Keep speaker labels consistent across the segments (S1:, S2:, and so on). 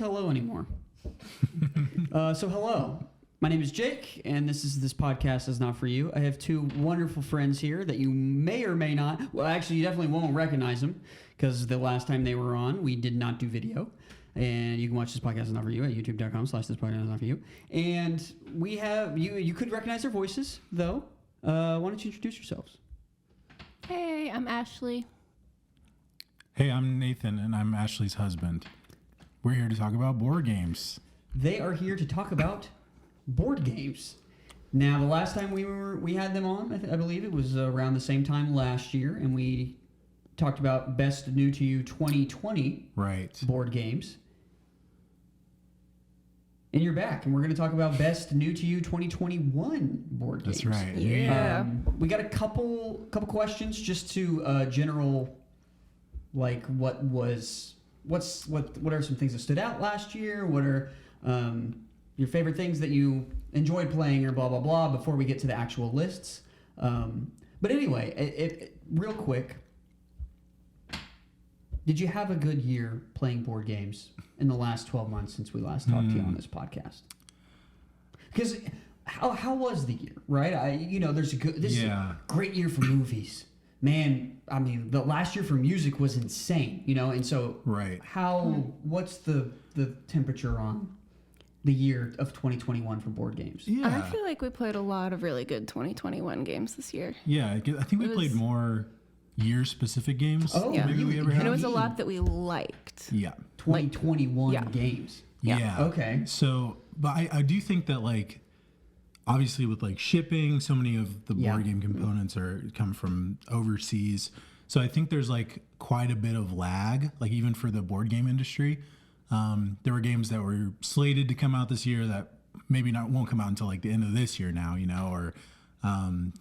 S1: hello anymore. So hello. My name is Jake, and this podcast is not for you. I have two wonderful friends here that you may or may not. Well, actually, you definitely won't recognize them because the last time they were on, we did not do video. And you can watch this podcast is not for you at youtube.com/this podcast is not for you. And we have you could recognize their voices though. Why don't you introduce yourselves?
S2: Hey, I'm Ashely.
S3: Hey, I'm Nathan, and I'm Ashley's husband. We're here to talk about board games.
S1: They are here to talk about board games. Now, the last time we had them on, I believe it was around the same time last year, and we talked about Best New to You 2020 board games. And you're back, and we're going to talk about Best New to You 2021 board games.
S3: That's right.
S2: Yeah.
S1: We got a couple questions just to general, like what are some things that stood out last year? What are your favorite things that you enjoyed playing, or blah blah blah? Before we get to the actual lists. But anyway, real quick. Did you have a good year playing board games in the last 12 months since we last talked to you on this podcast? Because how was the year, right? This is a great year for movies. Man, I mean, the last year for music was insane, and so what's the temperature on the year of 2021 for board games?
S2: Yeah. I feel like we played a lot of really good 2021 games this year.
S3: Yeah, I think we played more year-specific games than maybe we ever had.
S2: And it was a lot that we liked.
S3: Yeah.
S1: 2021 games.
S3: Yeah.
S1: Okay.
S3: So, but I do think that, like, obviously with, like, shipping, so many of the board game components come from overseas. So I think there's, like, quite a bit of lag, like, even for the board game industry. There were games that were slated to come out this year that maybe won't come out until, like, the end of this year now, or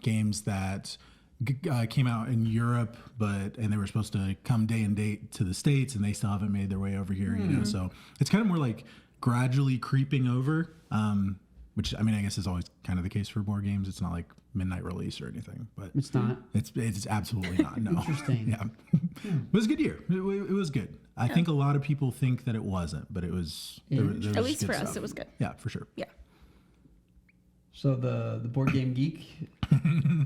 S3: games that came out in Europe, and they were supposed to come day and date to the States, and they still haven't made their way over here, So it's kind of more like gradually creeping over, which I mean, I guess is always kind of the case for board games. It's not like midnight release or anything, but
S1: it's not.
S3: It's absolutely not. No.
S1: Interesting.
S3: Yeah, it was a good year. It was good. I think a lot of people think that it wasn't, but it was. There was
S2: at least for
S3: stuff.
S2: us, it was good.
S3: Yeah, for sure.
S2: Yeah.
S1: So the board game geek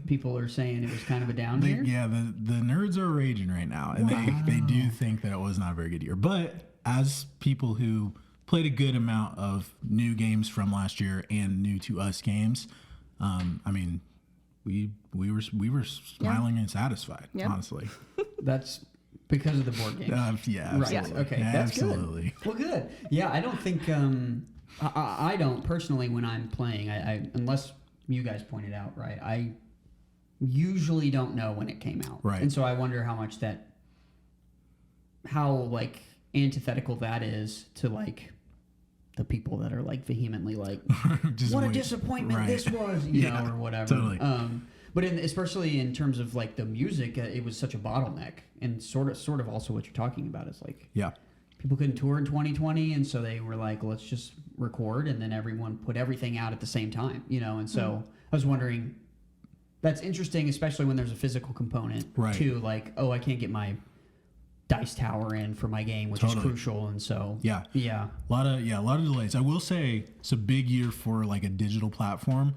S1: people are saying it was kind of a down year?
S3: Yeah, the nerds are raging right now, and they do think that it was not a very good year. But as people who played a good amount of new games from last year and new to us games, I mean, we were smiling and satisfied, honestly.
S1: That's because of the board games.
S3: Yeah, absolutely.
S1: Right. Okay, that's
S3: absolutely.
S1: Good. Well, good. Yeah, I don't think I don't personally when I'm playing. I unless you guys pointed out, right? I usually don't know when it came out,
S3: right? And
S1: so I wonder how like antithetical that is to like the people that are like vehemently like, what a disappointment this was, or whatever.
S3: Totally.
S1: But especially in terms of like the music, it was such a bottleneck, and sort of also what you're talking about is like, people couldn't tour in 2020, and so they were like, let's just record, and then everyone put everything out at the same time, and so I was wondering, that's interesting, especially when there's a physical component to like, oh, I can't get my dice tower in for my game, which is crucial, and so
S3: a lot of delays. I will say it's a big year for like a digital platform.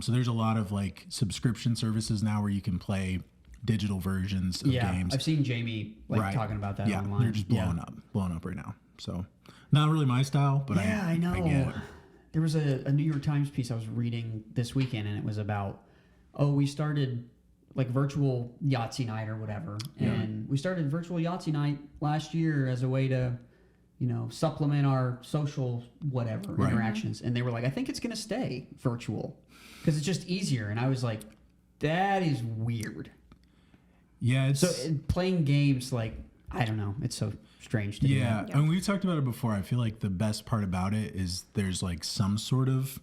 S3: So there's a lot of like subscription services now where you can play digital versions of games.
S1: I've seen Jamie talking about that online.
S3: They're just blowing up right now. So not really my style, but
S1: I know.
S3: I get it.
S1: There was a New York Times piece I was reading this weekend, and it was about, we started like virtual Yahtzee night or whatever, and we started virtual Yahtzee night last year as a way to, supplement our social interactions. And they were like, I think it's going to stay virtual because it's just easier. And I was like, that is weird.
S3: Yeah.
S1: So playing games, like, I don't know. It's so strange to me.
S3: Yeah. I mean, we've talked about it before. I feel like the best part about it is there's like some sort of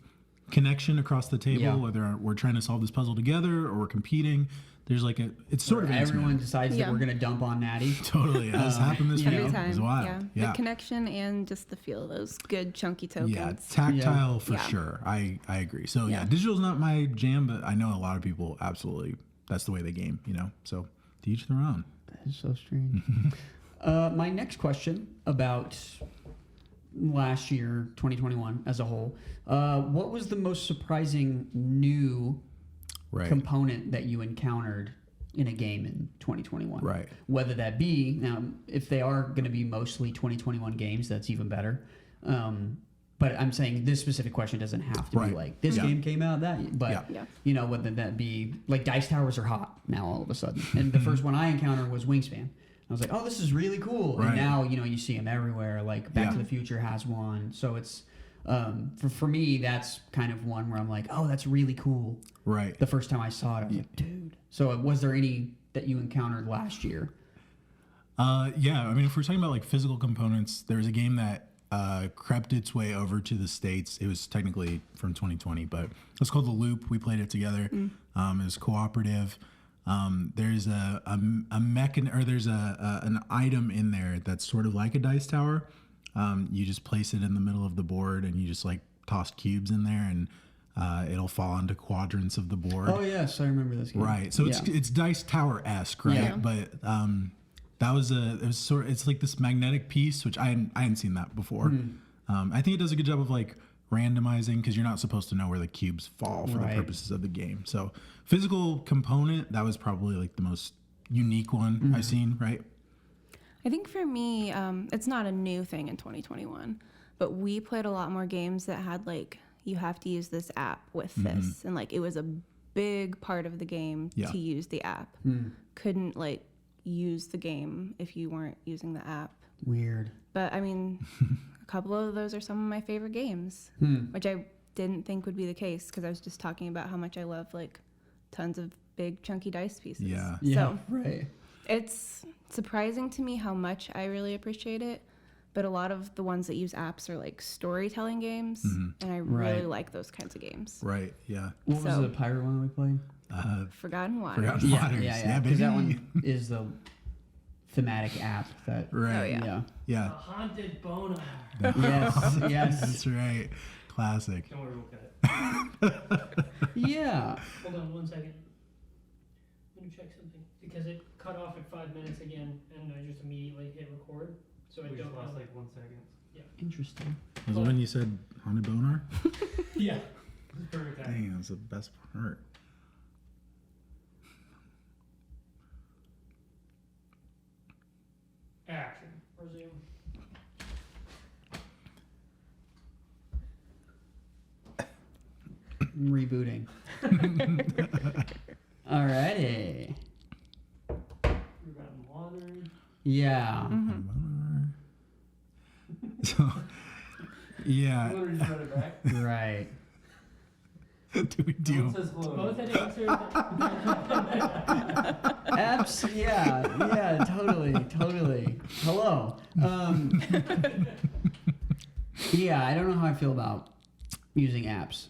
S3: connection across the table, whether we're trying to solve this puzzle together or we're competing. There's like it's sort of
S1: everyone
S3: intimate.
S1: decides that we're going to dump on Natty.
S3: Totally. That's happened this week.
S2: Every time.
S3: It's wild.
S2: Yeah. The connection and just the feel of those good chunky tokens.
S3: Yeah, tactile for sure. I agree. So digital's not my jam, but I know a lot of people absolutely, that's the way they game, So to each their own.
S1: That is so strange. My next question about last year, 2021 as a whole, what was the most surprising new component that you encountered in a game in 2021?
S3: Right.
S1: Whether that be, now, if they are going to be mostly 2021 games, that's even better. But I'm saying this specific question doesn't have to be like, this game came out, but, you know, whether that be, like, dice towers are hot now all of a sudden. And the first one I encountered was Wingspan. I was like, oh, this is really cool. And now, you know, you see them everywhere. Like, Back to the Future has one. So it's, for me, that's kind of one where I'm like, oh, that's really cool. Right. The first time I saw it, I was like, dude. So was there any that you encountered last year?
S3: Yeah. I mean, if we're talking about, like, physical components, there's a game that crept its way over to the States. It was technically from 2020, but it's called The Loop. We played it together. It was cooperative. There's an item in there that's sort of like a dice tower. You just place it in the middle of the board and you just like toss cubes in there and it'll fall into quadrants of the board.
S1: Oh yes, I remember this game.
S3: Right. So it's dice tower-esque, right? Yeah. But it's like this magnetic piece, which I hadn't seen that before. I think it does a good job of like randomizing because you're not supposed to know where the cubes fall for the purposes of the game. So physical component, that was probably like the most unique one I've seen, right?
S2: I think for me, it's not a new thing in 2021, but we played a lot more games that had like, you have to use this app with this. And like, it was a big part of the game to use the app. Couldn't like use the game if you weren't using the app.
S1: Weird.
S2: But I mean, a couple of those are some of my favorite games, which I didn't think would be the case because I was just talking about how much I love like tons of big chunky dice pieces.
S3: Yeah.
S2: So
S1: right.
S2: It's surprising to me how much I really appreciate it. But a lot of the ones that use apps are like storytelling games, and I really like those kinds of games.
S3: Right, yeah.
S1: What was the pirate one we played?
S2: Forgotten Waters.
S3: Forgotten Waters.
S1: Yeah, because that one is the thematic app that...
S3: Right.
S2: Oh,
S3: yeah.
S4: A haunted boner.
S1: Yes.
S3: That's right. Classic.
S4: Don't worry, we'll cut it.
S1: Yeah.
S4: Hold on 1 second. I'm going to check something. Because it cut off at 5 minutes again, and I just immediately hit record. So I don't lost like 1 second. Yeah.
S1: Interesting.
S3: Was it when you said haunted boner?
S4: Yeah. That's perfect.
S3: Dang, that's the best part.
S4: Action. Resume.
S1: Rebooting. Alrighty.
S4: Forgotten Waters.
S1: Yeah.
S3: So, yeah.
S4: Literally just read it back.
S1: Right.
S3: Do we do?
S4: Both had answered.
S1: Apps, yeah, totally. Hello. Yeah, I don't know how I feel about using apps.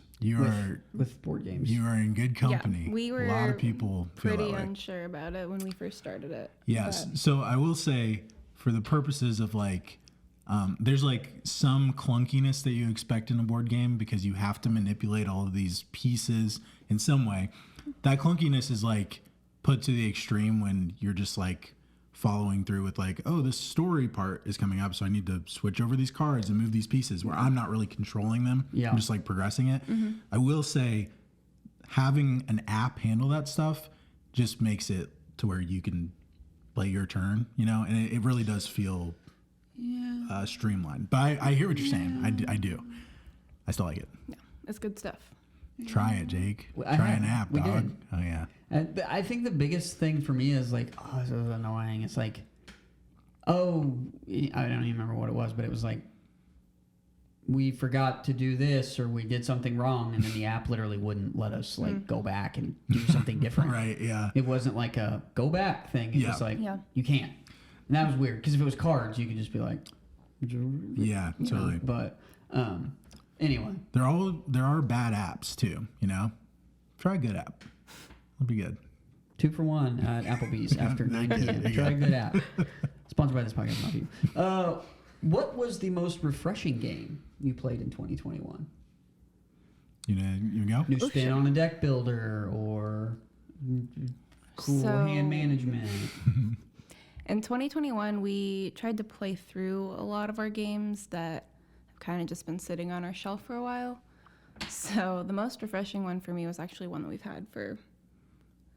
S1: With board games.
S3: You are in good company.
S2: Yeah, we were
S3: a lot of people feel
S2: pretty
S3: that way.
S2: unsure about it when we first started it.
S3: Yes.
S2: But
S3: So I will say, for the purposes of like, there's like some clunkiness that you expect in a board game because you have to manipulate all of these pieces in some way. That clunkiness is like put to the extreme when you're just like following through with like, oh, this story part is coming up, so I need to switch over these cards and move these pieces where I'm not really controlling them. Yeah. I'm just like progressing it. I will say having an app handle that stuff just makes it to where you can play your turn, you know, and it really does feel streamlined. But I hear what you're saying. I do. I still like it.
S2: Yeah, it's good stuff.
S3: Try it, Jake. Try an app, dog. Did. Oh, yeah.
S1: I think the biggest thing for me is like, oh, this is annoying. It's like, oh, I don't even remember what it was, but it was like, we forgot to do this or we did something wrong, and then the app literally wouldn't let us like go back and do something different.
S3: Right, yeah.
S1: It wasn't like a go back thing. It was like, you can't. And that was weird, because if it was cards, you could just be like...
S3: Yeah, totally.
S1: But anyway.
S3: There are bad apps, too, you know? Try a good app. It'll be good.
S1: 2 for 1 at Applebee's after 9 p.m. Try a good app. Sponsored by this podcast, not you. What was the most refreshing game you played in 2021?
S3: You go?
S1: New spin on a deck builder or cool hand management.
S2: In 2021, we tried to play through a lot of our games that kind of just been sitting on our shelf for a while. So the most refreshing one for me was actually one that we've had for,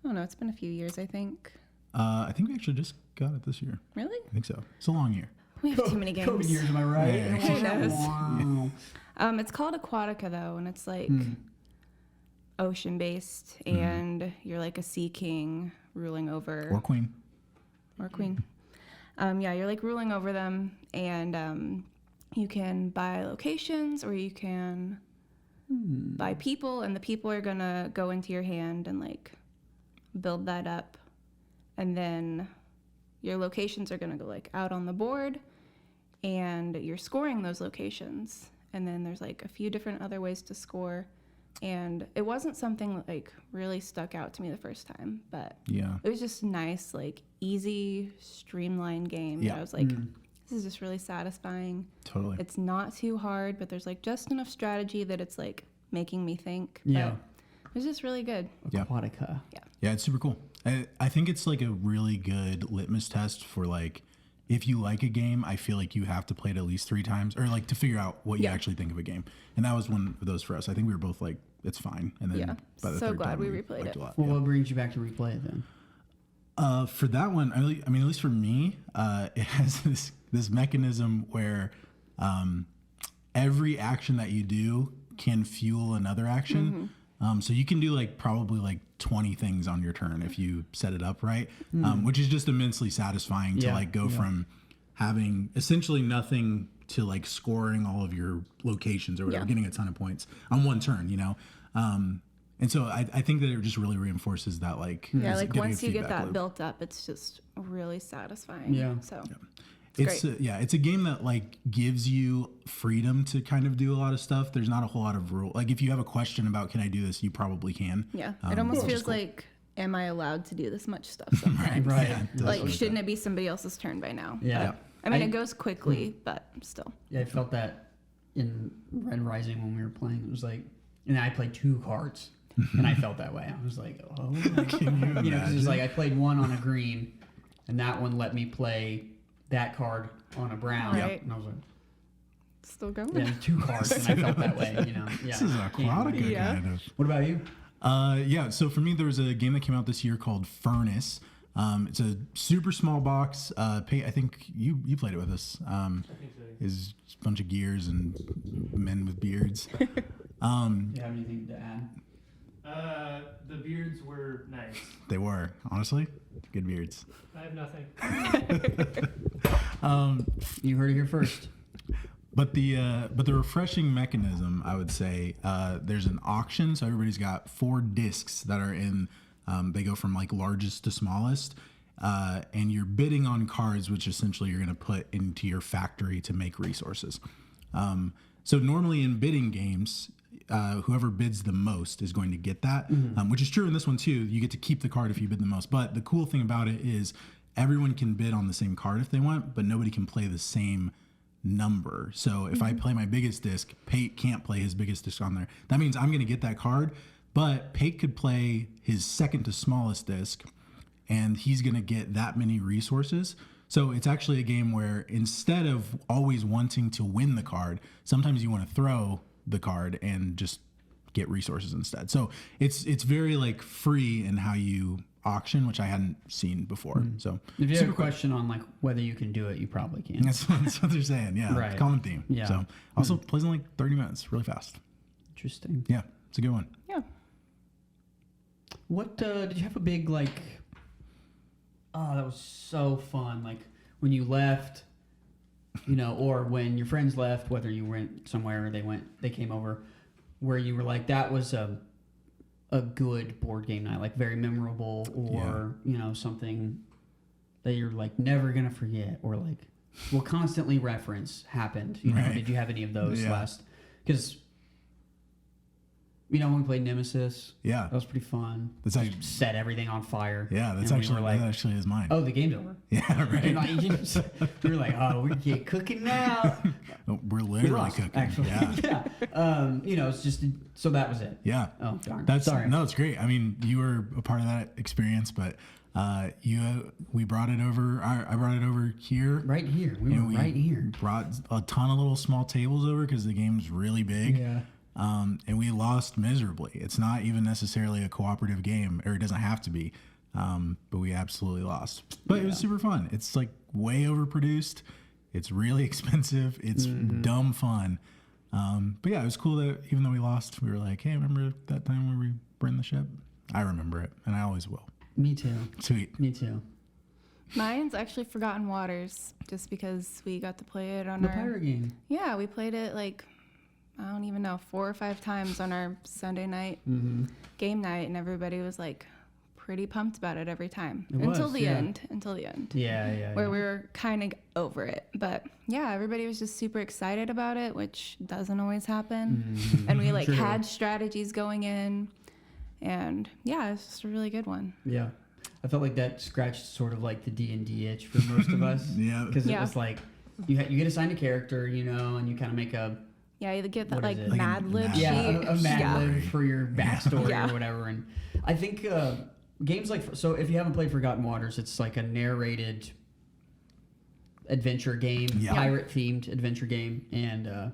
S2: I don't know, it's been a few years, I think.
S3: I think we actually just got it this year.
S2: Really?
S3: I think so. It's a long year.
S2: We have too many games.
S1: COVID years, am I right?
S3: Yeah.
S2: Who knows?
S1: Wow.
S2: It's called Aquatica, though, and it's like ocean-based, and you're like a sea king ruling over...
S3: Or queen.
S2: Or queen. Yeah, you're like ruling over them, and you can buy locations, or you can buy people, and the people are going to go into your hand and like build that up. And then your locations are going to go like out on the board, and you're scoring those locations. And then there's like a few different other ways to score. And it wasn't something that like really stuck out to me the first time, but it was just nice, like easy, streamlined game.
S3: Yeah.
S2: I was like, this is just really satisfying.
S3: Totally.
S2: It's not too hard, but there's like just enough strategy that it's like making me think.
S1: Yeah.
S2: But it was just really good.
S1: Aquatica.
S3: Yeah, it's super cool. I think it's like a really good litmus test for like, if you like a game, I feel like you have to play it at least 3 times, or like to figure out what you actually think of a game. And that was one of those for us. I think we were both like, it's fine. And then by the
S2: so
S3: third
S2: glad
S3: time,
S2: we replayed it.
S3: a lot.
S1: Well, what brings you back to replay it then?
S3: For that one, I mean, at least for me, it has this mechanism where every action that you do can fuel another action. So you can do like probably like 20 things on your turn if you set it up right, which is just immensely satisfying to like go from having essentially nothing to like scoring all of your locations or whatever, getting a ton of points on one turn, you know? And so I think that it just really reinforces that like,
S2: like once you get that built up, it's just really satisfying.
S1: Yeah.
S2: So
S3: it's it's a game that like gives you freedom to kind of do a lot of stuff. There's not a whole lot of rule. Like if you have a question about can I do this, you probably can.
S2: Yeah. It almost feels like, am I allowed to do this much stuff sometimes?
S1: Right.
S3: Yeah,
S2: Like shouldn't it be somebody else's turn by now?
S1: Yeah.
S2: But, I mean, it goes quickly, but still.
S1: Yeah, I felt that in Red Rising when we were playing. It was like, and I played 2 cards, and I felt that way. I was like, oh,
S3: Can you
S1: because it was like I played one on a green, and that one let me play that card on a brown.
S2: Right.
S1: And I was like,
S2: Still going.
S1: yeah, 2 cards, and I felt that way. You know, yeah.
S3: This is Aquatica kind of.
S1: What about you?
S3: So for me, there was a game that came out this year called Furnace. It's a super small box. I think you played it with us.
S4: I think so.
S3: Is a bunch of gears and men with beards.
S1: Do you have anything to add?
S4: The beards were nice.
S3: They were, honestly, good beards.
S4: I have nothing.
S1: You heard it here first.
S3: But the refreshing mechanism, I would say, there's an auction. So everybody's got 4 discs that are in. They go from like largest to smallest, and you're bidding on cards, which essentially you're going to put into your factory to make resources. So normally in bidding games, whoever bids the most is going to get that, which is true in this one too. You get to keep the card if you bid the most. But the cool thing about it is everyone can bid on the same card if they want, but nobody can play the same number. So if I play my biggest disc, Pate can't play his biggest disc on there. That means I'm going to get that card. But Pate could play his second to smallest disc, and he's going to get that many resources. So it's actually a game where instead of always wanting to win the card, sometimes you want to throw the card and just get resources instead. So it's very like free in how you auction, which I hadn't seen before. So
S1: if you have a question on like whether you can do it, you probably can.
S3: That's what they're saying. Yeah,
S1: right.
S3: Common theme.
S1: Yeah.
S3: So also plays in like 30 minutes, really fast.
S1: Interesting.
S3: Yeah, it's a good one.
S2: Yeah.
S1: What did you have a big like? Oh, that was so fun! Like when you left, you know, or when your friends left, whether you went somewhere or they came over, where you were like, that was a good board game night, like very memorable, or you know, something that you're like never gonna forget, or like will constantly reference happened. You know, did you have any of those last? Because when we played Nemesis.
S3: Yeah.
S1: That was pretty fun.
S3: That's like,
S1: set everything on fire.
S3: Yeah, that's
S1: and
S3: actually,
S1: that
S3: actually is mine.
S1: Oh, the game's over.
S3: Yeah, right.
S1: We were like, oh, we get cooking now.
S3: We're literally cooking.
S1: Actually.
S3: Yeah.
S1: Yeah. It's just, so that was it.
S3: Yeah.
S1: Oh, darn.
S3: Sorry. No, it's great. I mean, you were a part of that experience, but we brought it over. I brought it over here.
S1: Right here. We were right here.
S3: Brought a ton of little small tables over because the game's really big.
S1: Yeah.
S3: And we lost miserably. It's not even necessarily a cooperative game, or it doesn't have to be. But we absolutely lost. But it was super fun. It's like way overproduced. It's really expensive. It's dumb fun. But yeah, it was cool that even though we lost, we were like, hey, remember that time where we burned the ship? I remember it, and I always will.
S1: Me too.
S3: Sweet.
S1: Me too.
S2: Mine's actually Forgotten Waters, just because we got to play it on
S1: the pirate game.
S2: Yeah, we played it like, I don't even know, 4 or 5 times on our Sunday night game night, and everybody was like pretty pumped about it every time until the end.
S1: Yeah.
S2: Where we were kind of over it, but yeah, everybody was just super excited about it, which doesn't always happen. And we like had strategies going in, and yeah, it's just a really good one.
S1: Yeah, I felt like that scratched sort of like the D&D itch for most of us.
S3: Yeah,
S1: because it was like you get assigned a character, and you kind of make a.
S2: Yeah, you get that like
S1: it?
S2: Mad Lib sheet.
S1: Yeah, a Mad Lib for your backstory
S2: Yeah.
S1: or whatever. And I think games like, so if you haven't played Forgotten Waters, it's like a narrated adventure game, pirate-themed adventure game, and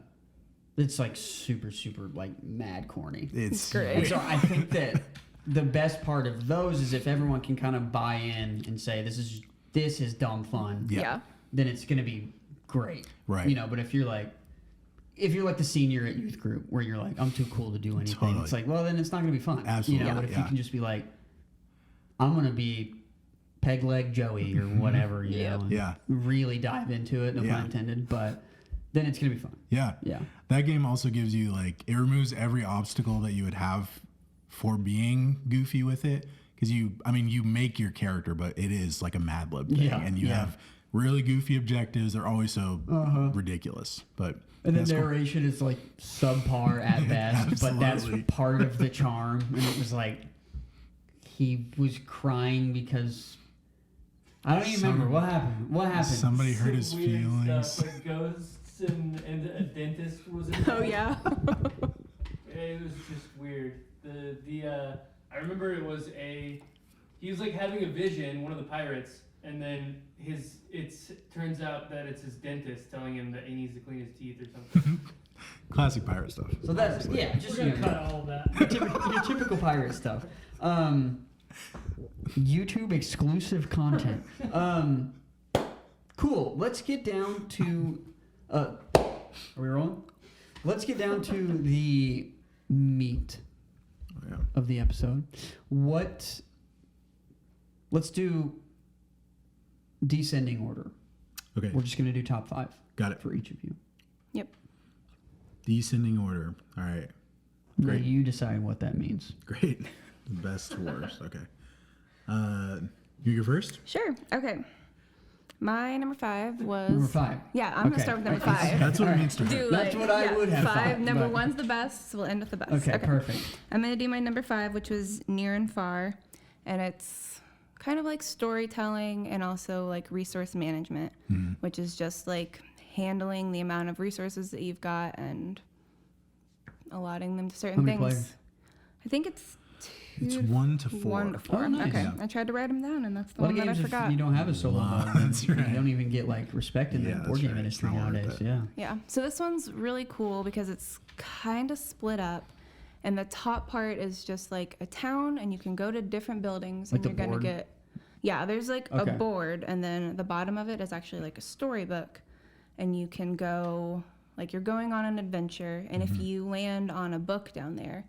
S1: it's like super, super like mad corny.
S3: It's
S2: great.
S1: And so I think that the best part of those is if everyone can kind of buy in and say, this is dumb fun.
S2: Yeah.
S1: Then it's going to be great.
S3: Right.
S1: But if you're like the senior at youth group where you're like, I'm too cool to do anything.
S3: Totally.
S1: It's like, well, then it's not going to be fun.
S3: Absolutely.
S1: But if you can just be like, I'm going to be Peg Leg Joey or whatever, you know, and really dive into it, no pun intended, but then it's going to be fun.
S3: Yeah.
S1: Yeah.
S3: That game also gives you it removes every obstacle that you would have for being goofy with it. Because you make your character, but it is like a Mad Lib thing.
S1: Yeah,
S3: And you have really goofy objectives. They're always so ridiculous. But
S1: and the narration is like subpar at best, but that's part of the charm. And it was like he was crying because I don't even remember what happened. What happened?
S3: Somebody hurt his
S4: weird
S3: feelings.
S4: Stuff, like ghosts and a dentist was in
S2: Oh yeah.
S4: It was just weird. I remember it was he was like having a vision, one of the pirates, and then turns out that it's his dentist telling him that he needs to clean his teeth or something.
S3: Classic pirate stuff.
S1: So that's just
S4: We're gonna cut all of that.
S1: your typical pirate stuff. YouTube exclusive content. Cool. Let's get down to. Are we rolling? Let's get down to the meat of the episode. Let's do descending order.
S3: Okay.
S1: We're just gonna do top 5.
S3: Got it.
S1: For each of you.
S2: Yep.
S3: Descending order. All right.
S1: Great. You decide what that means.
S3: Great. Best to worst. Okay. You go first?
S2: Sure. Okay. My number 5 was
S1: Number 5.
S2: Yeah, I'm gonna start with number 5.
S3: That's what it means to her.
S2: Do
S1: That's what I would have
S2: 5.
S1: thought,
S2: Number
S1: but-
S2: 1's the best, so we'll end with the best.
S1: Okay, perfect.
S2: I'm gonna do my number 5, which was Near and Far, and it's kind of like storytelling and also like resource management, which is just like handling the amount of resources that you've got and allotting them to certain
S1: How many
S2: things.
S1: players?
S2: I think it's
S3: 1 to 4.
S2: 1 to 4.
S1: Oh, nice.
S2: Okay,
S3: Yeah.
S2: I tried to write them down, and that's the
S1: A lot
S2: one
S1: of
S2: that I
S1: games,
S2: forgot.
S1: if you don't have a solo mode,
S3: That's
S1: you
S3: right.
S1: don't even get like respect in the
S3: Yeah,
S1: board
S3: that's
S1: game
S3: right.
S1: industry
S3: It's not worth
S1: nowadays.
S3: it.
S1: Yeah.
S2: Yeah, so this one's really cool because it's kind of split up. And the top part is just like a town, and you can go to different buildings,
S1: Like
S2: and you're
S1: the
S2: going to
S1: board?
S2: get. Yeah, there's like
S1: Okay.
S2: a board, and then the bottom of it is actually like a storybook. And you can go, like, you're going on an adventure, and if you land on a book down there,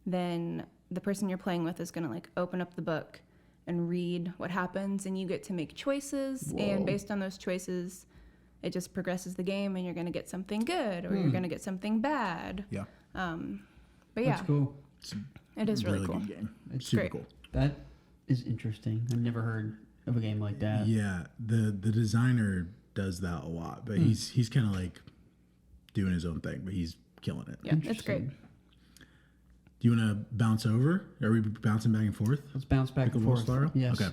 S2: then the person you're playing with is going to like open up the book and read what happens, and you get to make choices.
S1: Whoa.
S2: And based on those choices, it just progresses the game, and you're going to get something good or you're going to get something bad.
S3: Yeah.
S2: But yeah,
S1: That's cool.
S2: it is really cool.
S3: good game.
S1: It's
S3: Super
S2: great.
S3: cool.
S1: That is interesting. I've never heard of a game like that.
S3: Yeah, the designer does that a lot, but he's kind of like doing his own thing, but he's killing it.
S2: Yeah, it's great.
S1: Interesting.
S3: Do you want to bounce over? Are we bouncing back and forth?
S1: Let's bounce back and forth.
S3: Style?
S1: Yes.
S3: Okay.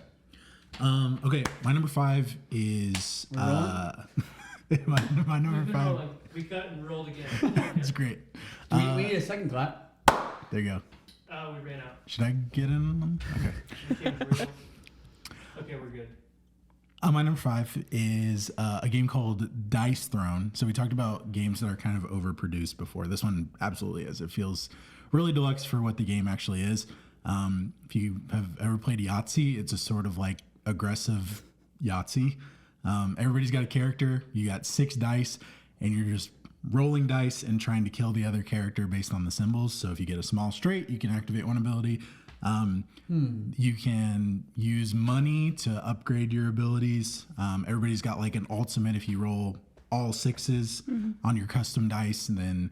S3: Okay. My number 5 is my number 5.
S4: Rolling. We cut and rolled again.
S3: It's great.
S1: We need a second clap.
S3: There you go.
S4: Oh, we ran out.
S3: Should I get in them? Okay.
S4: We came through. Okay, we're good.
S3: My number 5 is a game called Dice Throne. So we talked about games that are kind of overproduced before. This one absolutely is. It feels really deluxe for what the game actually is. If you have ever played Yahtzee, it's a sort of like aggressive Yahtzee. Everybody's got a character. You got 6 dice, and you're just rolling dice and trying to kill the other character based on the symbols. So if you get a small straight, you can activate one ability. You can use money to upgrade your abilities. Everybody's got like an ultimate if you roll all 6s on your custom dice, and then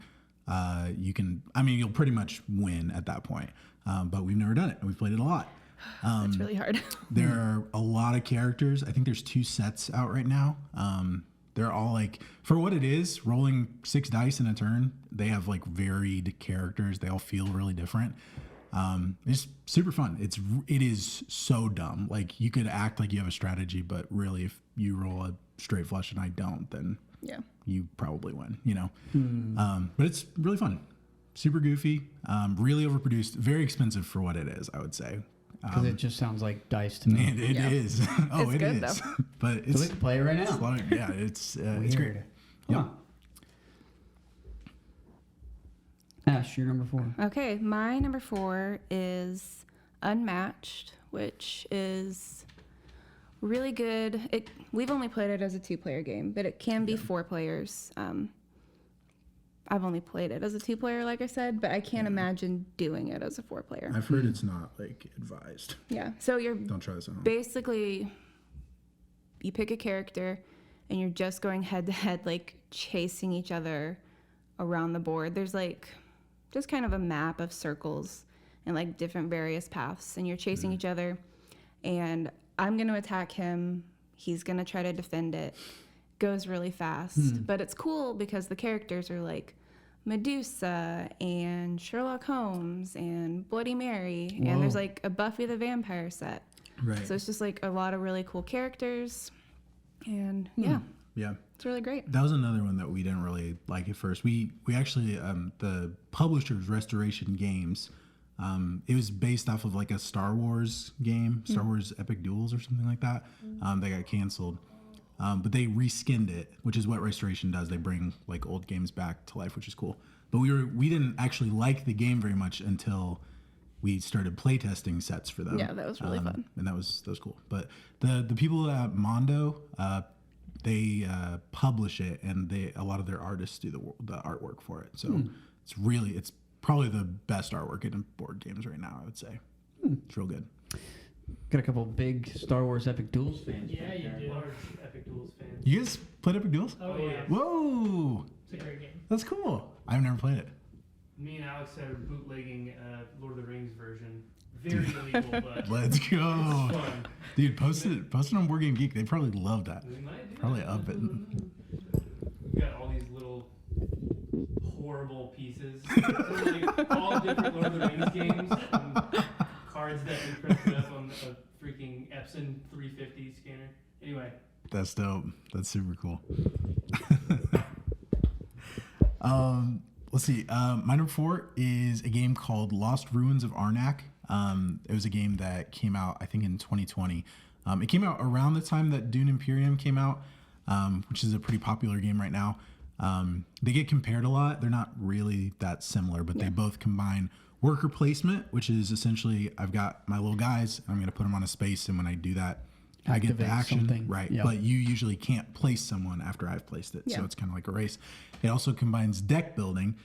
S3: you'll pretty much win at that point. But we've never done it, and we've played it a lot.
S2: It's really hard.
S3: There are a lot of characters. I think there's 2 sets out right now. They're all like, for what it is, rolling 6 dice in a turn, they have like varied characters. They all feel really different. It's super fun. It is so dumb. Like, you could act like you have a strategy, but really if you roll a straight flush and I don't, then you probably win, you know? But it's really fun. Super goofy, really overproduced, very expensive for what it is, I would say.
S1: Because it just sounds like dice to me.
S3: It is. Oh,
S2: It's
S3: it
S2: good,
S3: is.
S2: though.
S3: But it's,
S1: So we can play it right now.
S3: It's great.
S1: Huh. Ash, you're number 4.
S2: Okay, my number 4 is Unmatched, which is really good. We've only played it as a 2-player game, but it can be 4 players. I've only played it as a 2-player, like I said, but I can't imagine doing it as a 4-player.
S3: I've heard it's not like advised.
S2: Yeah, so
S3: Don't try this at home.
S2: basically, you pick a character and you're just going head to head, like chasing each other around the board. There's like just kind of a map of circles and like different various paths, and you're chasing each other, and I'm going to attack him. He's going to try to defend it. Goes really fast, but it's cool because the characters are like Medusa and Sherlock Holmes and Bloody Mary.
S3: Whoa.
S2: And there's like a Buffy the Vampire set.
S3: Right.
S2: So it's just like a lot of really cool characters, and
S3: Yeah.
S2: it's really great.
S3: That was another one that we didn't really like at first. We actually, the publisher's Restoration Games, it was based off of like a Star Wars game, Star Wars Epic Duels or something like that. They got canceled. But they reskinned it, which is what Restoration does. They bring like old games back to life, which is cool. But we didn't actually like the game very much until we started playtesting sets for them.
S2: Yeah, that was really fun.
S3: And that was cool. But the people at Mondo, they publish it, and a lot of their artists do the artwork for it. So it's probably the best artwork in board games right now, I would say. It's real good.
S1: Got a couple big Star Wars Epic Duels fans.
S4: Yeah, you
S1: back
S4: do.
S1: there.
S4: Large Epic Duels fans.
S3: You guys played Epic Duels?
S4: Oh, yeah.
S3: Whoa!
S5: It's a great game.
S3: That's cool. I've never played it.
S4: Me and Alex started bootlegging Lord of the Rings version. Very illegal, but
S3: Let's go.
S4: it's fun.
S3: Dude, post it on Board Game Geek. They probably love that.
S4: We might do
S3: Probably
S4: that.
S3: up it.
S4: We've got all these little horrible pieces. They're like all different Lord of the Rings games. And cards that we printed up on a freaking Epson 350 scanner. Anyway.
S3: That's dope. That's super cool. Let's see. My number 4 is a game called Lost Ruins of Arnak. It was a game that came out, I think, in 2020. It came out around the time that Dune Imperium came out, which is a pretty popular game right now. They get compared a lot. They're not really that similar, but they both combine worker placement, which is essentially I've got my little guys, I'm going to put them on a space, and when I do that, I get the
S1: Activate
S3: action.
S1: something.
S3: Right.
S1: Yep.
S3: But you usually can't place someone after I've placed it.
S2: Yeah.
S3: So it's kind of like a race. It also combines deck building,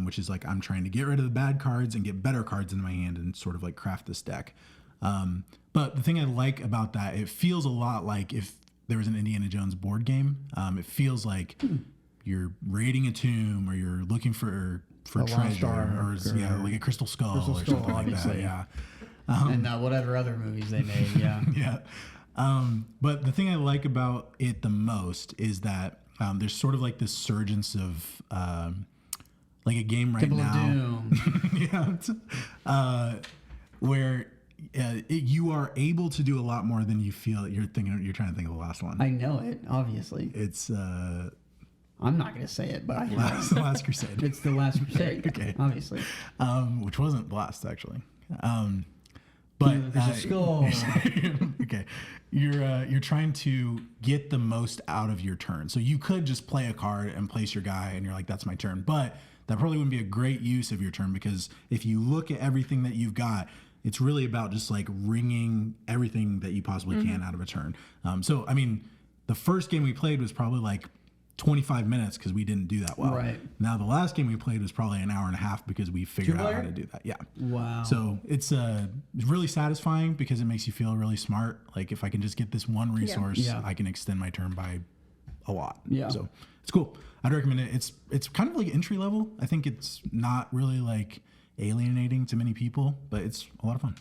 S3: which is like I'm trying to get rid of the bad cards and get better cards in my hand and sort of like craft this deck. But the thing I like about that, it feels a lot like if there was an Indiana Jones board game. It feels like you're raiding a tomb, or you're looking for
S1: A lost
S3: treasure,
S1: ark,
S3: or like a crystal skull or something like that.
S1: obviously.
S3: Yeah.
S1: And whatever other movies they made, yeah.
S3: Yeah. But the thing I like about it the most is that there's sort of like this surgence of like a game right
S1: Temple
S3: now.
S1: of Doom.
S3: Yeah, where you are able to do a lot more than you feel. You're trying to think of the last one.
S1: I know it, obviously.
S3: It's
S1: I'm not going to say it, but I
S3: the Last Crusade.
S1: It's the Last Crusade.
S3: Okay.
S1: Obviously.
S3: Which wasn't Blast actually. But
S1: There's a skull.
S3: okay, you're trying to get the most out of your turn. So you could just play a card and place your guy, and you're like, that's my turn. But that probably wouldn't be a great use of your turn, because if you look at everything that you've got, it's really about just like wringing everything that you possibly can out of a turn. So I mean, the first game we played was probably like 25 minutes because we didn't do that well.
S1: Right.
S3: Now the last game we played was probably an hour and a half because we figured out how to do that. Yeah.
S1: Wow.
S3: So it's really satisfying because it makes you feel really smart. Like if I can just get this one resource, I can extend my turn by a lot.
S1: Yeah.
S3: So it's cool. I'd recommend it. It's kind of like entry level. I think it's not really like alienating to many people, but it's a lot of fun.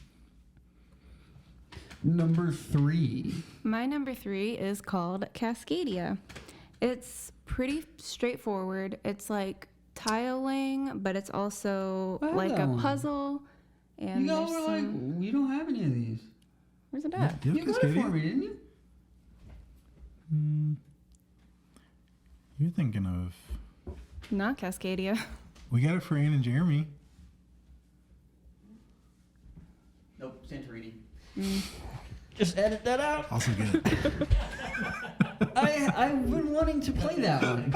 S1: Number 3.
S2: My number 3 is called Cascadia. It's pretty straightforward. It's like tiling, but it's also like a puzzle. And
S1: You guys were like, you don't have any of these.
S2: where's it at?
S1: You got it for me, didn't you?
S3: You're thinking of...
S2: Not Cascadia.
S3: We got it for Ann and Jeremy.
S1: Nope, Santorini. Just edit that out.
S3: Also good.
S1: I've been wanting to play that one.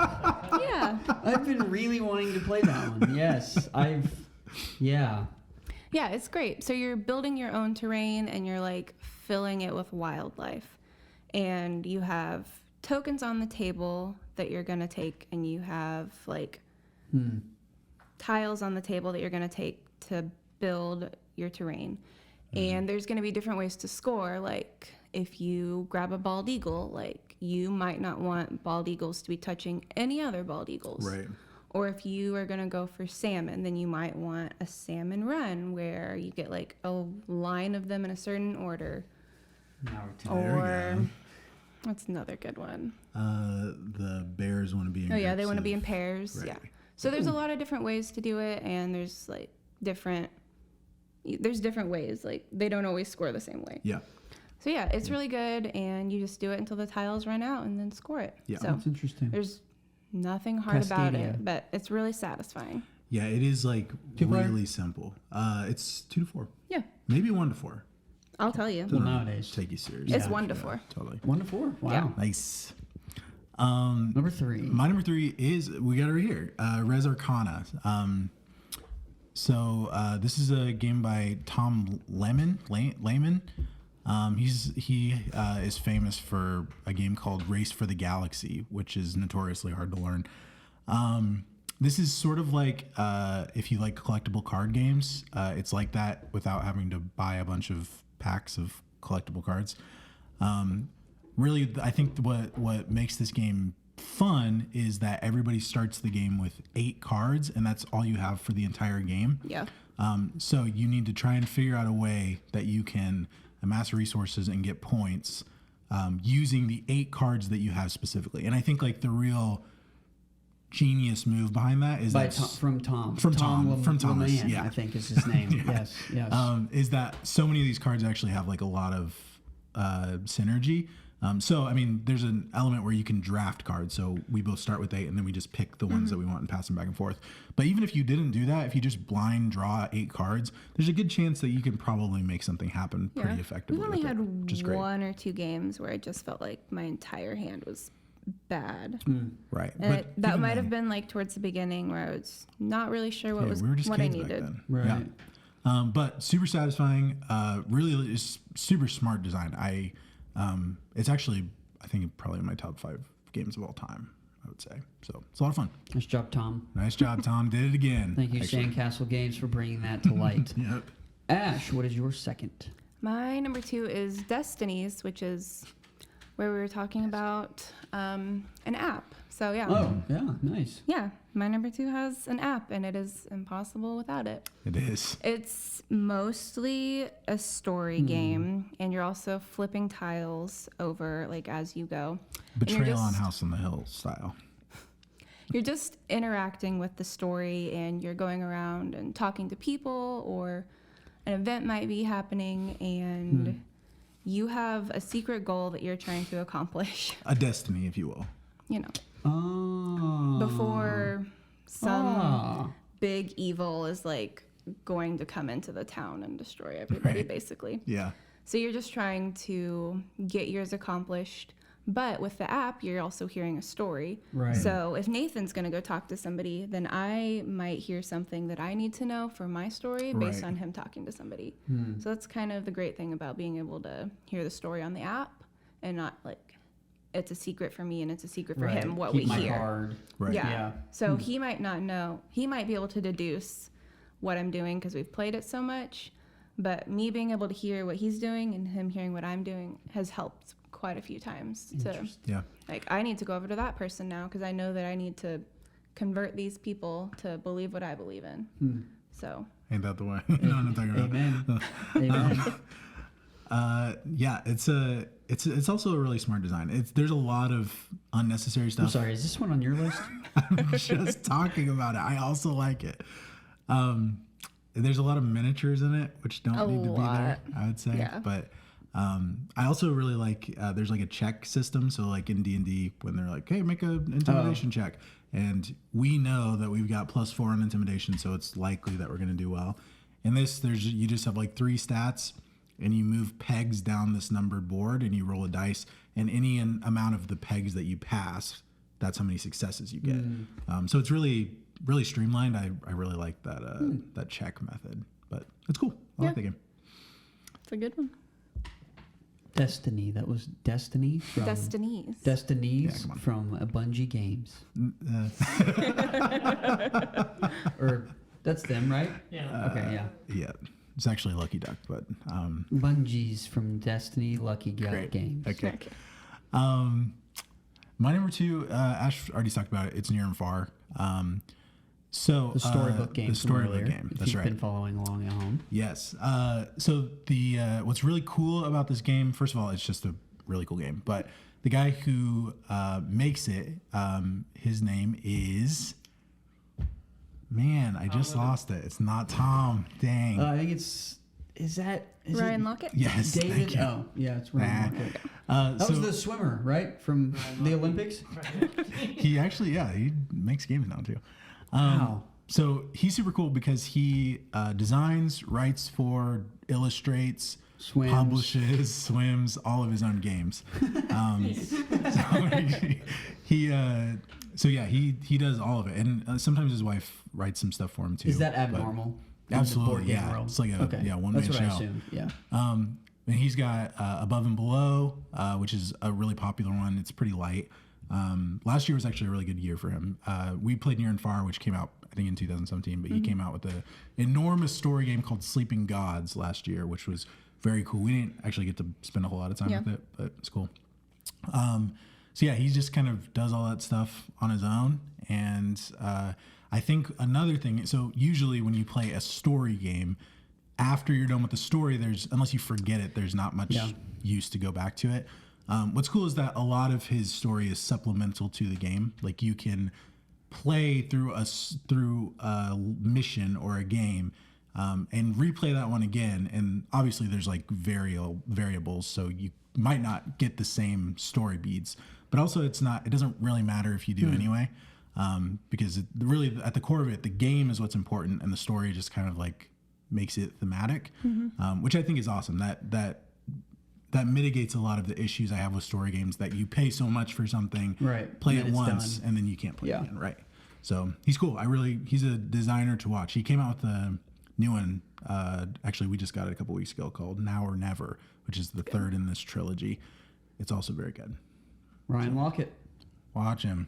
S2: Yeah.
S1: I've been really wanting to play that one. Yes, yeah.
S2: Yeah, it's great. So you're building your own terrain and you're like filling it with wildlife. And you have tokens on the table that you're going to take, and you have like tiles on the table that you're going to take to build your terrain. And there's going to be different ways to score. Like if you grab a bald eagle, like you might not want bald eagles to be touching any other bald eagles.
S3: Right.
S2: Or if you are going to go for salmon, then you might want a salmon run where you get like a line of them in a certain order.
S1: Now we're
S3: There we go.
S2: What's another good one?
S3: The bears want to be in
S2: Oh yeah, they
S3: groups
S2: want to be
S3: of-
S2: in pairs.
S3: Right.
S2: Yeah. So there's a lot of different ways to do it, and there's like different ways. Like they don't always score the same way.
S3: Yeah.
S2: So yeah, it's really good, and you just do it until the tiles run out, and then score it.
S3: Yeah.
S2: So
S1: That's interesting.
S2: there's nothing hard about
S1: Cascadia.
S2: it, but it's really satisfying.
S3: Yeah, it is like
S1: Two-player?
S3: really simple. It's 2 to 4.
S2: Yeah,
S3: Maybe 1 to 4.
S2: I'll tell you.
S1: Well, nowadays.
S3: Take you serious.
S2: It's 1 to 4.
S3: Totally.
S1: 1 to 4. Wow.
S2: Yeah.
S3: Nice.
S1: Number 3.
S3: My number 3 is, we got it right here, Res Arcana. This is a game by Tom Lehman. He is famous for a game called Race for the Galaxy, which is notoriously hard to learn. This is sort of like if you like collectible card games, it's like that without having to buy a bunch of packs of collectible cards. Really, I think what makes this game fun is that everybody starts the game with 8 cards, and that's all you have for the entire game.
S2: Yeah.
S3: So you need to try and figure out a way that you can amass resources and get points using the 8 cards that you have specifically. And I think like the real genius move behind that is
S1: From Thomas,
S3: Thomas, yeah.
S1: I think is his name. Yes.
S3: Is that so many of these cards actually have like a lot of synergy. So, I mean, there's an element where you can draft cards. So we both start with 8 and then we just pick the ones that we want and pass them back and forth. But even if you didn't do that, if you just blind draw 8 cards, there's a good chance that you can probably make something happen pretty effectively.
S2: We've only had
S3: which is great.
S2: 1 or 2 games where I just felt like my entire hand was bad.
S3: Right.
S2: And that might have been like towards the beginning where I was not really sure what
S3: we were just
S2: what I
S3: kids back
S2: needed.
S3: then.
S1: Right.
S3: Yeah. But super satisfying. Really is super smart design. It's actually, I think, probably in my top 5 games of all time, I would say. So it's a lot of fun.
S1: Nice job, Tom.
S3: Nice job, Tom. Did it again.
S1: Thank you, Sandcastle Games, for bringing that to light.
S3: Yep.
S1: Ash, what is your second?
S2: My number 2 is Destinies, which is where we were talking about an app. So yeah.
S1: Oh, yeah, nice.
S2: Yeah, my number 2 has an app, and it is impossible without it.
S3: It is.
S2: It's mostly a story game, and you're also flipping tiles over like as you go. And you're
S3: Betrayal on
S2: just-
S3: House on the Hill style.
S2: you're just interacting with the story, and you're going around and talking to people, or an event might be happening, and you have a secret goal that you're trying to accomplish.
S3: A destiny, if you will.
S2: You know,
S1: Oh.
S2: before some big evil is like going to come into the town and destroy everybody, basically.
S3: Yeah.
S2: So you're just trying to get yours accomplished. But with the app, you're also hearing a story.
S1: Right.
S2: So if Nathan's going to go talk to somebody, then I might hear something that I need to know for my story based on him talking to somebody. So that's kind of the great thing about being able to hear the story on the app, and not like it's a secret for me and it's a secret for him what
S1: Keep
S2: we
S1: my
S2: hear.
S1: card.
S3: Right.
S2: Yeah. So he might not know. He might be able to deduce what I'm doing because we've played it so much. But me being able to hear what he's doing and him hearing what I'm doing has helped quite a few times. So, like, I need to go over to that person now because I know that I need to convert these people to believe what I believe in. So.
S3: Ain't that the way? You know what I'm talking about?
S1: Amen. Amen.
S3: Yeah, it's also a really smart design. There's a lot of unnecessary stuff.
S1: I'm sorry, is this one on your list?
S3: I'm just talking about it. I also like it. There's a lot of miniatures in it, which don't need to be there, I would say.
S2: Yeah.
S3: But I also really like, there's like a check system. So like in D&D, when they're like, hey, make an intimidation check. And we know that we've got +4 on intimidation, so it's likely that we're going to do well. In this, you just have like 3 stats, and you move pegs down this numbered board, and you roll a dice. And any amount of the pegs that you pass, that's how many successes you get. So it's really streamlined. I really like that that check method, but it's cool. I like the game.
S2: It's a good one.
S1: Destiny. That was Destiny from
S2: Destinies.
S1: Destinies
S3: Yeah,
S1: from Bungie Games. Or that's them, right?
S4: Yeah.
S1: Okay, yeah.
S3: Yeah, it's actually Lucky Duck, but
S1: Bungie's from Destiny Lucky Duck
S3: great.
S1: Games.
S3: Okay. My number 2, Ash already talked about it. It's Near and Far. So
S1: The storybook game.
S3: The storybook
S1: earlier,
S3: game.
S1: If
S3: That's
S1: you've
S3: right.
S1: been following along at home.
S3: Yes. So the what's really cool about this game, first of all, it's just a really cool game. But the guy who makes it, his name is, man, I just lost it. It's not Tom. Dang.
S1: I think is
S2: Ryan Lockett?
S3: Yes.
S1: David?
S3: Thank you.
S1: Oh, yeah, it's Ryan Lockett. That
S3: So
S1: was the swimmer, right? From the Olympics?
S3: he actually, he makes games now too.
S1: Wow.
S3: So he's super cool because he designs, writes for, illustrates,
S1: Swims.
S3: publishes, swims, all of his own games. He does all of it, and sometimes his wife writes some stuff for him too.
S1: Is that
S3: but-
S1: abnormal? in the
S3: Absolutely,
S1: board game
S3: yeah.
S1: world?
S3: It's like a
S1: Okay.
S3: one-man
S1: That's what
S3: show.
S1: I assumed, yeah.
S3: And he's got Above and Below, which is a really popular one. It's pretty light. Last year was actually a really good year for him. We played Near and Far, which came out, I think, in 2017, but he came out with an enormous story game called Sleeping Gods last year, which was very cool. We didn't actually get to spend a whole lot of time with it, but it's cool. So yeah, he just kind of does all that stuff on his own. And I think another thing, so usually when you play a story game, after you're done with the story, unless you forget it, there's not much use to go back to it. What's cool is that a lot of his story is supplemental to the game. Like you can play through a mission or a game and replay that one again. And obviously there's like variables, so you might not get the same story beats. But also it doesn't really matter if you do anyway, because really at the core of it, the game is what's important, and the story just kind of like makes it thematic, which I think is awesome. That mitigates a lot of the issues I have with story games, that you pay so much for something, play it once, and then you can't play it again, right? So he's cool. He's a designer to watch. He came out with a new one. Actually, we just got it a couple weeks ago, called Now or Never, which is the third in this trilogy. It's also very good.
S1: Ryan Lockett.
S3: Watch him.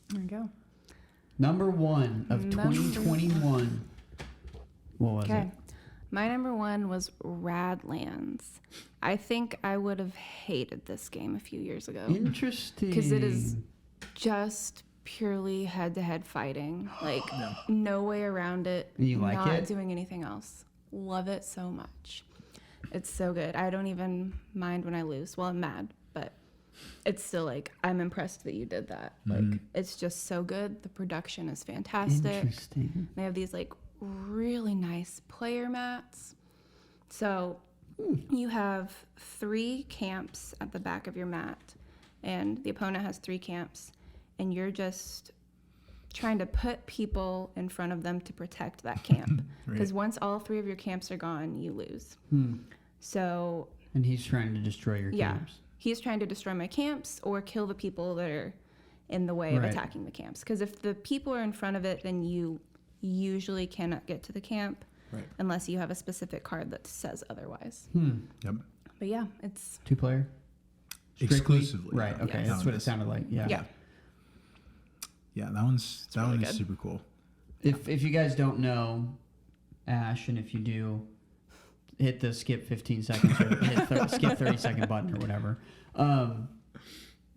S2: There you go.
S1: Number 1 of 2021. What was it?
S2: My number 1 was Radlands. I think I would have hated this game a few years ago.
S1: Interesting.
S2: Because it is just purely head-to-head fighting. Like, no way around it.
S1: You like
S2: not
S1: it?
S2: doing anything else. Love it so much. It's so good. I don't even mind when I lose. Well, I'm mad, but it's still like, I'm impressed that you did that. Like, it's just so good. The production is fantastic.
S1: Interesting.
S2: They have these like really nice player mats. So you have 3 camps at the back of your mat, and the opponent has 3 camps, and you're just trying to put people in front of them to protect that camp. Because once all 3 of your camps are gone, you lose. So...
S1: And he's trying to destroy your camps.
S2: He's trying to destroy my camps or kill the people that are in the way of attacking the camps. Because if the people are in front of it, then you usually cannot get to the camp unless you have a specific card that says otherwise.
S3: Yep.
S2: But yeah, it's
S1: 2-player?
S3: Exclusively.
S1: Right, okay.
S2: Yes.
S1: That's what it sounded like. Yeah.
S3: Yeah, that one is
S2: good.
S3: super cool.
S1: If you guys don't know Ash, and if you do, hit the skip 15 seconds or skip 30-second button or whatever.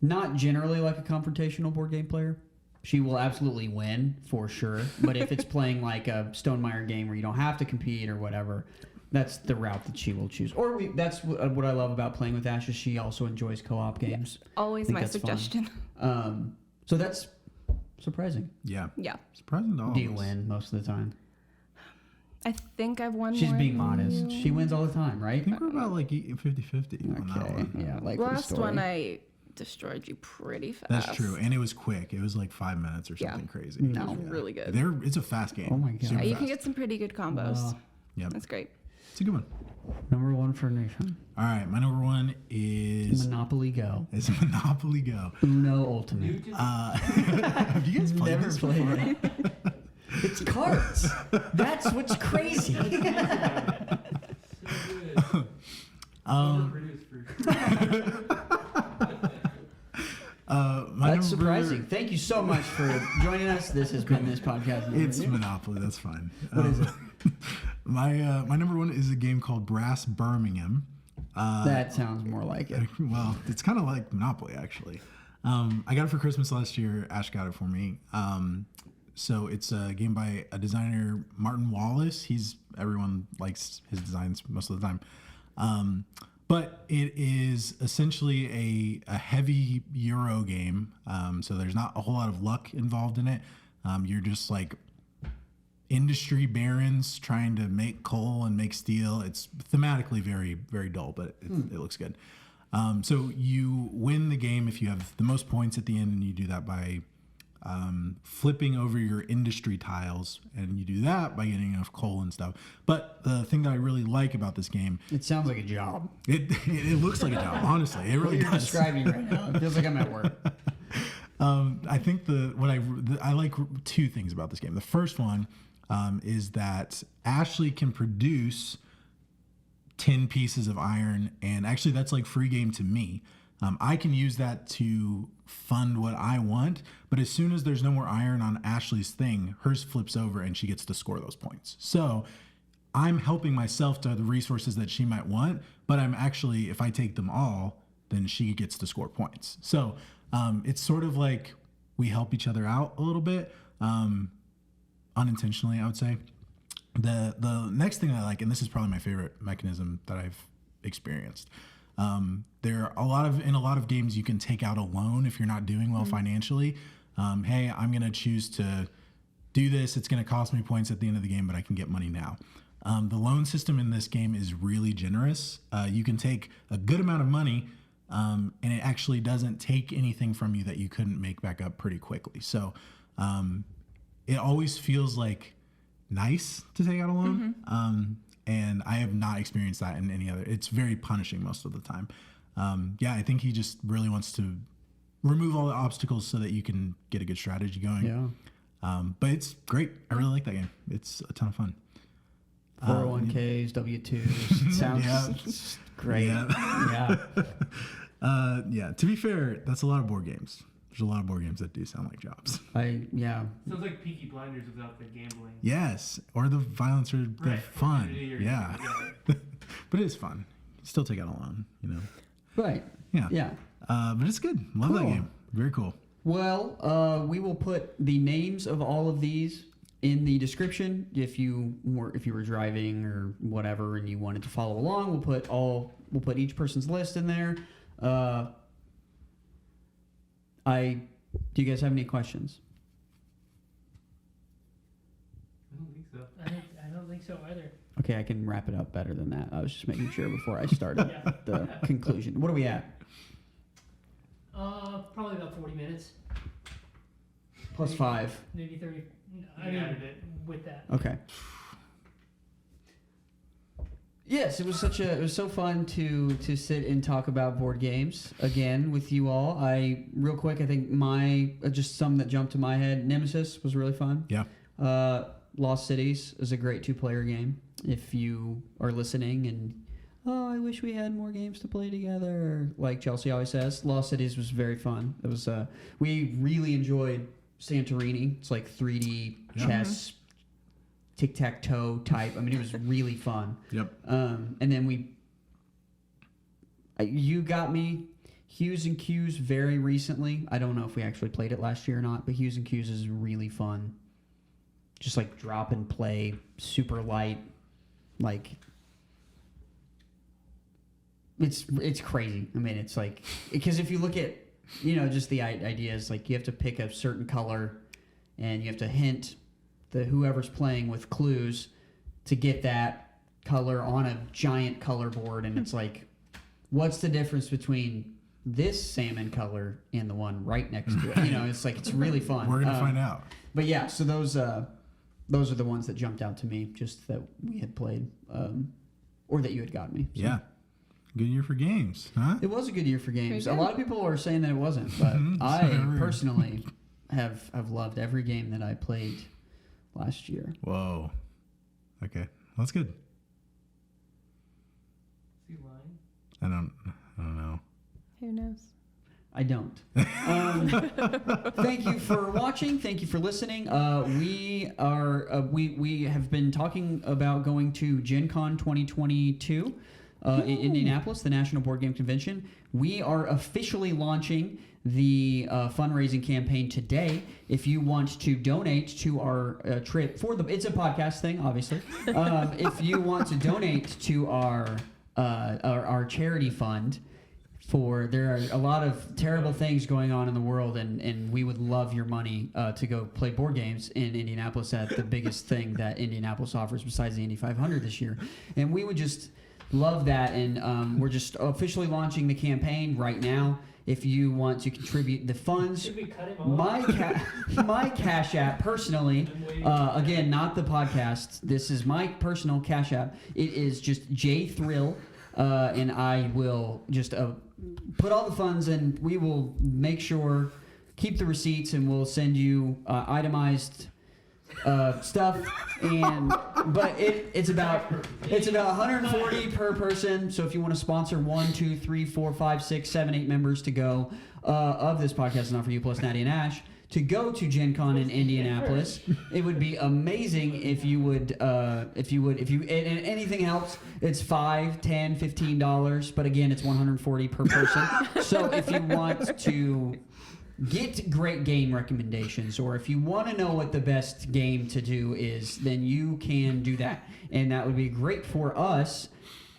S1: Not generally like a confrontational board game player. She will absolutely win for sure. But if it's playing like a Stonemaier game where you don't have to compete or whatever, that's the route that she will choose. Or that's what I love about playing with Ash is she also enjoys co-op games.
S2: always my suggestion.
S1: So that's surprising.
S3: Yeah.
S2: Yeah.
S3: Surprising to all
S1: Do
S3: of
S1: you
S3: us.
S1: win most of the time?
S2: I think I've won
S1: She's
S2: more
S1: being
S2: than
S1: modest.
S2: you.
S1: She wins all the time, right?
S3: I think we're about like 50-50 on that
S1: Okay.
S3: one.
S1: Yeah, like
S2: Last one I destroyed you pretty fast.
S3: That's true. And it was quick. It was like 5 minutes or something crazy.
S1: No.
S2: It was really good.
S3: It's a fast game.
S1: Oh my God.
S3: Super
S2: Yeah, you can
S3: fast.
S2: get some pretty good combos.
S1: Wow.
S3: Yep.
S2: That's great.
S3: It's a good one.
S1: Number 1 for Nathan.
S3: All right. My number 1 is
S1: Monopoly Go.
S3: Monopoly Go.
S1: Uno Ultimate.
S3: Have you guys played
S1: Never
S3: this
S1: played
S3: before?
S1: it. It's cards. That's what's crazy.
S4: So good. Overproduced for
S1: That's surprising. Thank you so much for joining us. This has been this podcast.
S3: It's Monopoly. That's fine.
S1: What is it?
S3: My number 1 is a game called Brass Birmingham.
S1: That sounds more like it.
S3: Well, it's kind of like Monopoly, actually. I got it for Christmas last year. Ash got it for me. So it's a game by a designer, Martin Wallace. Everyone likes his designs most of the time. But it is essentially a heavy Euro game. So there's not a whole lot of luck involved in it. You're just like industry barons trying to make coal and make steel. It's thematically very, very dull, but it looks good. So you win the game if you have the most points at the end, and you do that by flipping over your industry tiles, and you do that by getting enough coal and stuff. But the thing that I really like about this game,
S1: It sounds like a job.
S3: it looks like a job. Honestly, it really
S1: What you're
S3: does.
S1: describing right now. It feels like I'm at work.
S3: I think I like 2 things about this game. The first one is that Ashely can produce 10 pieces of iron, and actually that's like free game to me. I can use that to fund what I want, but as soon as there's no more iron on Ashley's thing, hers flips over and she gets to score those points. So I'm helping myself to the resources that she might want, but I'm actually, if I take them all, then she gets to score points. So it's sort of like we help each other out a little bit, unintentionally, I would say. The next thing I like, and this is probably my favorite mechanism that I've experienced, there are in a lot of games you can take out a loan if you're not doing well financially. Hey, I'm going to choose to do this. It's going to cost me points at the end of the game, but I can get money now. The loan system in this game is really generous. You can take a good amount of money, and it actually doesn't take anything from you that you couldn't make back up pretty quickly. So it always feels like nice to take out a loan. And I have not experienced that in any other. It's very punishing most of the time. I think he just really wants to remove all the obstacles so that you can get a good strategy going.
S1: Yeah.
S3: But it's great. I really like that game. It's a ton of fun.
S1: 401ks, W-2s. It sounds great.
S3: Yeah.
S1: Yeah.
S3: To be fair, that's a lot of board games. There's a lot of board games that do sound like jobs.
S4: Sounds like Peaky Blinders without the gambling.
S3: Yes, or the violence or the fun. Yeah. But it is fun. Still take out a loan,
S1: Right.
S3: Yeah.
S1: Yeah.
S3: But it's good. Love that
S1: Cool.
S3: game. Very cool.
S1: Well, we will put the names of all of these in the description. If you were driving or whatever and you wanted to follow along, we'll put each person's list in there. Do you guys have any questions?
S4: I don't think so.
S5: I don't think so either.
S1: Okay, I can wrap it up better than that. I was just making sure before I started the conclusion. What are we at?
S5: Probably about 40 minutes.
S1: Plus 5.
S5: Maybe 30. I
S4: You
S5: mean,
S4: added it.
S5: with that.
S1: Okay. Yes, it was so fun to sit and talk about board games again with you all. Real quick, I think just some that jumped to my head. Nemesis was really fun.
S3: Yeah.
S1: Lost Cities is a great 2-player game. If you are listening and I wish we had more games to play together, like Chelsea always says, Lost Cities was very fun. It was we really enjoyed Santorini. It's like 3D chess, tic-tac-toe type. I mean, it was really fun.
S3: Yep.
S1: And then you got me Hughes and Q's very recently. I don't know if we actually played it last year or not, but Hughes and Q's is really fun. Just like drop and play, super light, like it's crazy. I mean, it's like, because if you look at just the idea is like you have to pick a certain color and you have to hint whoever's playing with clues to get that color on a giant color board, and it's like, what's the difference between this salmon color and the one right next to it? It's like, it's really fun.
S3: We're gonna find out.
S1: But yeah, so those are the ones that jumped out to me, just that we had played, or that you had got me. So.
S3: Yeah. Good year for games, huh?
S1: It was a good year for games.
S2: Very
S1: A
S2: good.
S1: lot of people are saying that it wasn't, but I personally have loved every game that I played last year.
S3: Whoa. Okay. That's good.
S4: Is he lying?
S3: I don't know.
S2: Who knows?
S1: I don't. Thank you for watching. Thank you for listening. We have been talking about going to Gen Con 2022 in Indianapolis, the National Board Game Convention. We are officially launching the fundraising campaign today. If you want to donate to our trip it's a podcast thing, obviously. If you want to donate to our charity fund. There are a lot of terrible things going on in the world, and we would love your money to go play board games in Indianapolis at the biggest thing that Indianapolis offers besides the Indy 500 this year. And we would just love that, and we're just officially launching the campaign right now. If you want to contribute the funds,
S4: Should we cut him off?
S1: my Cash App personally, again, not the podcast, this is my personal Cash App. It is just JThrill, and I will just put all the funds, and we will make sure, keep the receipts, and we'll send you itemized stuff. But it's about $140 per person. So if you want to sponsor 1, 2, 3, 4, 5, 6, 7, 8 members to go of this podcast, Not For You plus Natty and Ash, to go to Gen Con in Indianapolis, it would be amazing if you would, and anything helps. It's $5, $10, $15, but again, it's $140 per person. So if you want to get great game recommendations, or if you want to know what the best game to do is, then you can do that, and that would be great for us.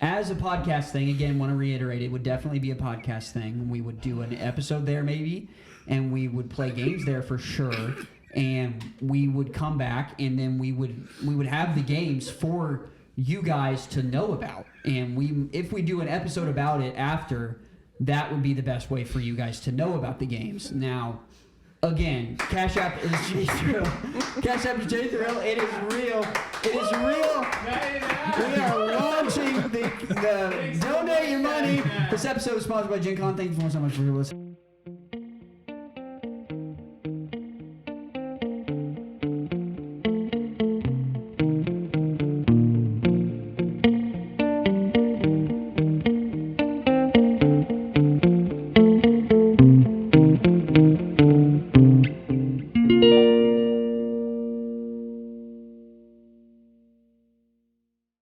S1: As a podcast thing, again, want to reiterate, it would definitely be a podcast thing. We would do an episode there maybe, and we would play games there for sure, and we would come back, and then we would have the games for you guys to know about. And if we do an episode about it after, that would be the best way for you guys to know about the games. Now, again, Cash App is JThrill. Cash App is JThrill. It is real. It is real. We are launching the donate your money. This episode is sponsored by Gen Con. Thank you so much for listening.